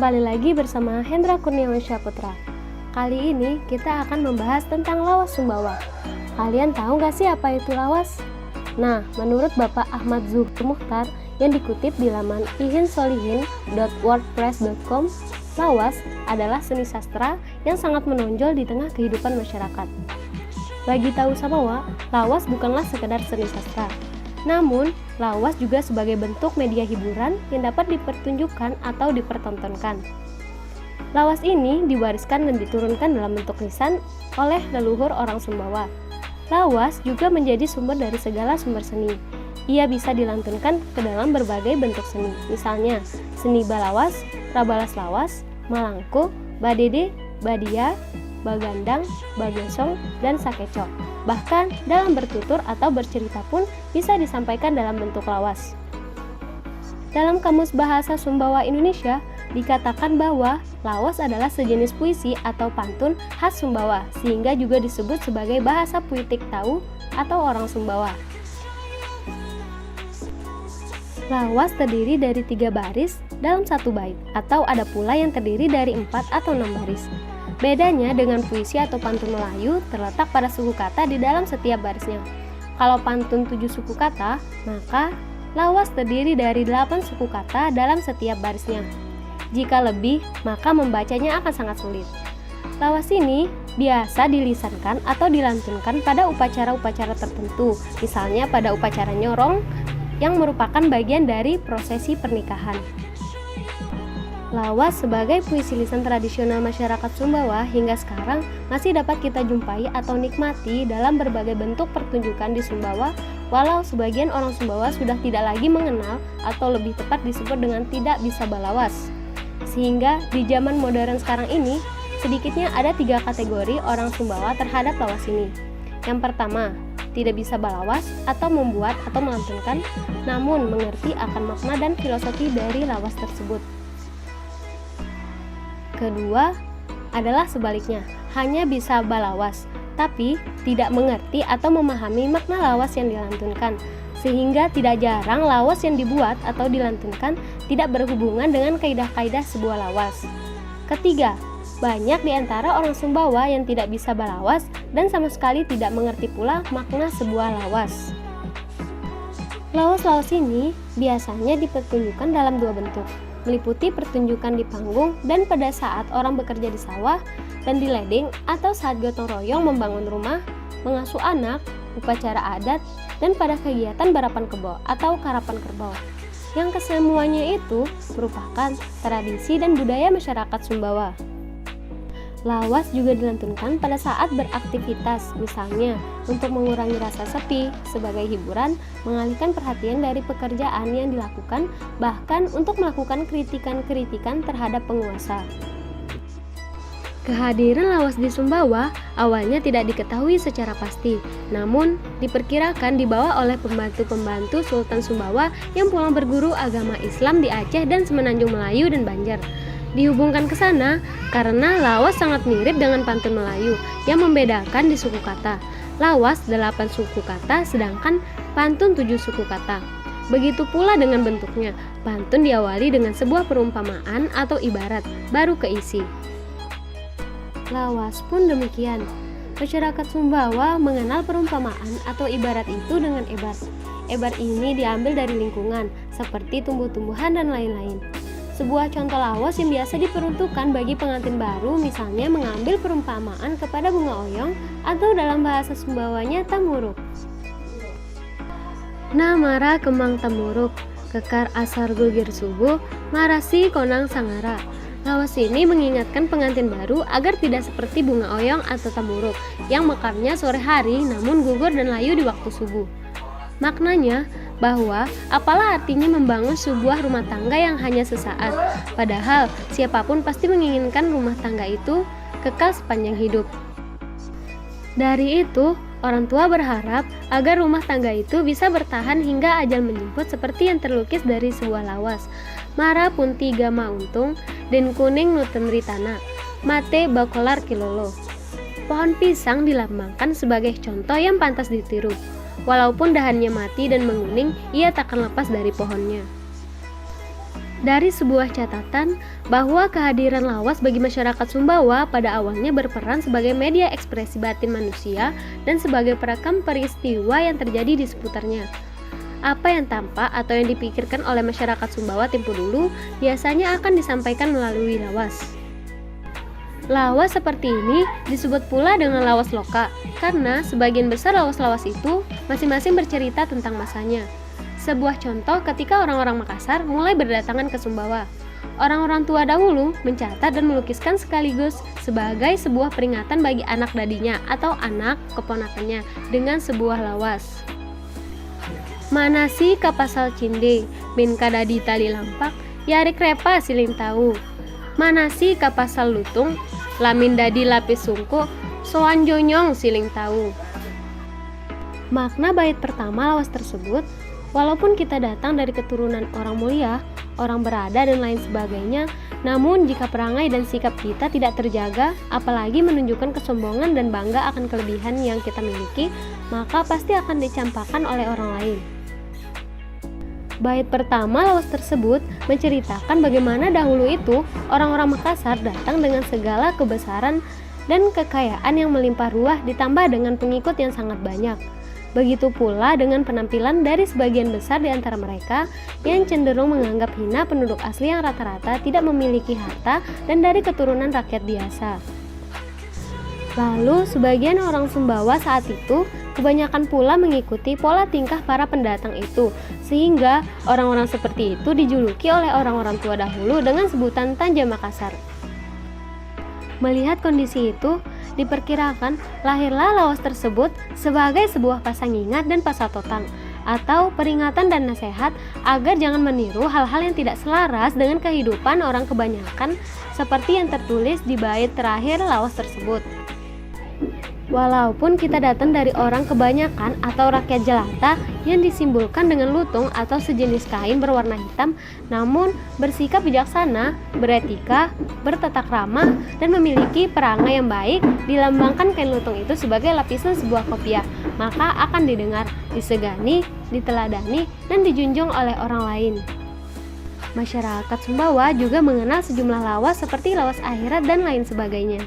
Kembali lagi bersama Hendra Kurniawan Syaputra. Kali ini kita akan membahas tentang lawas Sumbawa. Kalian tahu gak sih apa itu lawas? Nah, menurut Bapak Ahmad Zuhur Mukhtar yang dikutip di laman ihinsolihin.wordpress.com, lawas adalah seni sastra yang sangat menonjol di tengah kehidupan masyarakat. Bagi tahu Samawa, lawas bukanlah sekedar seni sastra. Namun, lawas juga sebagai bentuk media hiburan yang dapat dipertunjukkan atau dipertontonkan. Lawas ini diwariskan dan diturunkan dalam bentuk lisan oleh leluhur orang Sumbawa. Lawas juga menjadi sumber dari segala sumber seni. Ia bisa dilantunkan ke dalam berbagai bentuk seni, misalnya seni balawas, rabalas lawas, malangku, badede, badia, bagandang, bagesong, dan sakecok. Bahkan dalam bertutur atau bercerita pun bisa disampaikan dalam bentuk lawas. Dalam Kamus Bahasa Sumbawa Indonesia dikatakan bahwa lawas adalah sejenis puisi atau pantun khas Sumbawa, sehingga juga disebut sebagai bahasa puitik tahu atau orang Sumbawa. Lawas terdiri dari 3 baris dalam 1 bait, atau ada pula yang terdiri dari 4 atau 6 baris. Bedanya dengan puisi atau pantun Melayu terletak pada suku kata di dalam setiap barisnya. Kalau pantun 7 suku kata, maka lawas terdiri dari 8 suku kata dalam setiap barisnya. Jika lebih, maka membacanya akan sangat sulit. Lawas ini biasa dilisankan atau dilantunkan pada upacara-upacara tertentu, misalnya pada upacara nyorong yang merupakan bagian dari prosesi pernikahan. Lawas sebagai puisi lisan tradisional masyarakat Sumbawa hingga sekarang masih dapat kita jumpai atau nikmati dalam berbagai bentuk pertunjukan di Sumbawa, walau sebagian orang Sumbawa sudah tidak lagi mengenal atau lebih tepat disebut dengan tidak bisa balawas. Sehingga di zaman modern sekarang ini, sedikitnya ada 3 kategori orang Sumbawa terhadap lawas ini. Yang pertama, tidak bisa balawas atau membuat atau melantunkan, namun mengerti akan makna dan filosofi dari lawas tersebut. Kedua adalah sebaliknya, hanya bisa balawas, tapi tidak mengerti atau memahami makna lawas yang dilantunkan, sehingga tidak jarang lawas yang dibuat atau dilantunkan tidak berhubungan dengan kaidah-kaidah sebuah lawas. Ketiga, banyak di antara orang Sumbawa yang tidak bisa balawas dan sama sekali tidak mengerti pula makna sebuah lawas. Lawas-lawas ini biasanya dipertunjukkan dalam 2 bentuk, meliputi pertunjukan di panggung dan pada saat orang bekerja di sawah dan di ledeng atau saat gotong royong membangun rumah, mengasuh anak, upacara adat, dan pada kegiatan barapan kebo atau karapan kerbau. Yang kesemuanya itu merupakan tradisi dan budaya masyarakat Sumbawa. Lawas juga dilantunkan pada saat beraktivitas, misalnya untuk mengurangi rasa sepi, sebagai hiburan, mengalihkan perhatian dari pekerjaan yang dilakukan, bahkan untuk melakukan kritikan-kritikan terhadap penguasa. Kehadiran lawas di Sumbawa awalnya tidak diketahui secara pasti, namun diperkirakan dibawa oleh pembantu-pembantu Sultan Sumbawa yang pulang berguru agama Islam di Aceh dan Semenanjung Melayu dan Banjar. Dihubungkan ke sana karena lawas sangat mirip dengan pantun Melayu yang membedakan di suku kata. Lawas 8 suku kata sedangkan pantun 7 suku kata. Begitu pula dengan bentuknya. Pantun diawali dengan sebuah perumpamaan atau ibarat, baru keisi. Lawas pun demikian. Masyarakat Sumbawa mengenal perumpamaan atau ibarat itu dengan ebat. Ebat ini diambil dari lingkungan seperti tumbuh-tumbuhan dan lain-lain. Sebuah contoh lawas yang biasa diperuntukkan bagi pengantin baru misalnya mengambil perumpamaan kepada bunga oyong atau dalam bahasa Sumbawanya tamuruk. Namara kemang tamuruk, kekar asar gugir subuh, marasi konang sangara. Lawas ini mengingatkan pengantin baru agar tidak seperti bunga oyong atau tamuruk yang mekarnya sore hari namun gugur dan layu di waktu subuh. Maknanya bahwa apalah artinya membangun sebuah rumah tangga yang hanya sesaat, padahal siapapun pasti menginginkan rumah tangga itu kekal sepanjang hidup. Dari itu, orang tua berharap agar rumah tangga itu bisa bertahan hingga ajal menjemput seperti yang terlukis dari sebuah lawas. Mara punti gama untung, den kuning nuten ritana, mate bakolar kilolo. Pohon pisang dilambangkan sebagai contoh yang pantas ditiru. Walaupun dahannya mati dan menguning, ia takkan lepas dari pohonnya. Dari sebuah catatan bahwa kehadiran lawas bagi masyarakat Sumbawa pada awalnya berperan sebagai media ekspresi batin manusia dan sebagai perekam peristiwa yang terjadi di seputarnya. Apa yang tampak atau yang dipikirkan oleh masyarakat Sumbawa tempo dulu biasanya akan disampaikan melalui lawas. Lawas seperti ini disebut pula dengan lawas loka karena sebagian besar lawas-lawas itu masing-masing bercerita tentang masanya. Sebuah contoh ketika orang-orang Makassar mulai berdatangan ke Sumbawa. Orang-orang tua dahulu mencatat dan melukiskan sekaligus sebagai sebuah peringatan bagi anak dadinya atau anak keponakannya dengan sebuah lawas. Manasi kapasal cinde, min kadadi tali lampak, yari krepa siling tahu. Manasi kapasal lutung, lamin dadi lapis sungko, soan jonyong siling tahu. Makna bait pertama lawas tersebut, walaupun kita datang dari keturunan orang mulia, orang berada dan lain sebagainya, namun jika perangai dan sikap kita tidak terjaga, apalagi menunjukkan kesombongan dan bangga akan kelebihan yang kita miliki, maka pasti akan dicampakkan oleh orang lain. Bait pertama lawas tersebut menceritakan bagaimana dahulu itu orang-orang Makassar datang dengan segala kebesaran dan kekayaan yang melimpah ruah ditambah dengan pengikut yang sangat banyak. Begitu pula dengan penampilan dari sebagian besar di antara mereka yang cenderung menganggap hina penduduk asli yang rata-rata tidak memiliki harta dan dari keturunan rakyat biasa. Lalu sebagian orang Sumbawa saat itu kebanyakan pula mengikuti pola tingkah para pendatang itu, sehingga orang-orang seperti itu dijuluki oleh orang-orang tua dahulu dengan sebutan Tanja Makassar. Melihat kondisi itu, diperkirakan lahirlah lawas tersebut sebagai sebuah pasangingat dan pasatotang atau peringatan dan nasihat agar jangan meniru hal-hal yang tidak selaras dengan kehidupan orang kebanyakan seperti yang tertulis di bait terakhir lawas tersebut. Walaupun kita datang dari orang kebanyakan atau rakyat jelata yang disimbolkan dengan lutung atau sejenis kain berwarna hitam, namun bersikap bijaksana, beretika, bertatak ramah, dan memiliki perangai yang baik, dilambangkan kain lutung itu sebagai lapisan sebuah kopiah, maka akan didengar, disegani, diteladani, dan dijunjung oleh orang lain. Masyarakat Sumbawa juga mengenal sejumlah lawas seperti lawas akhirat dan lain sebagainya.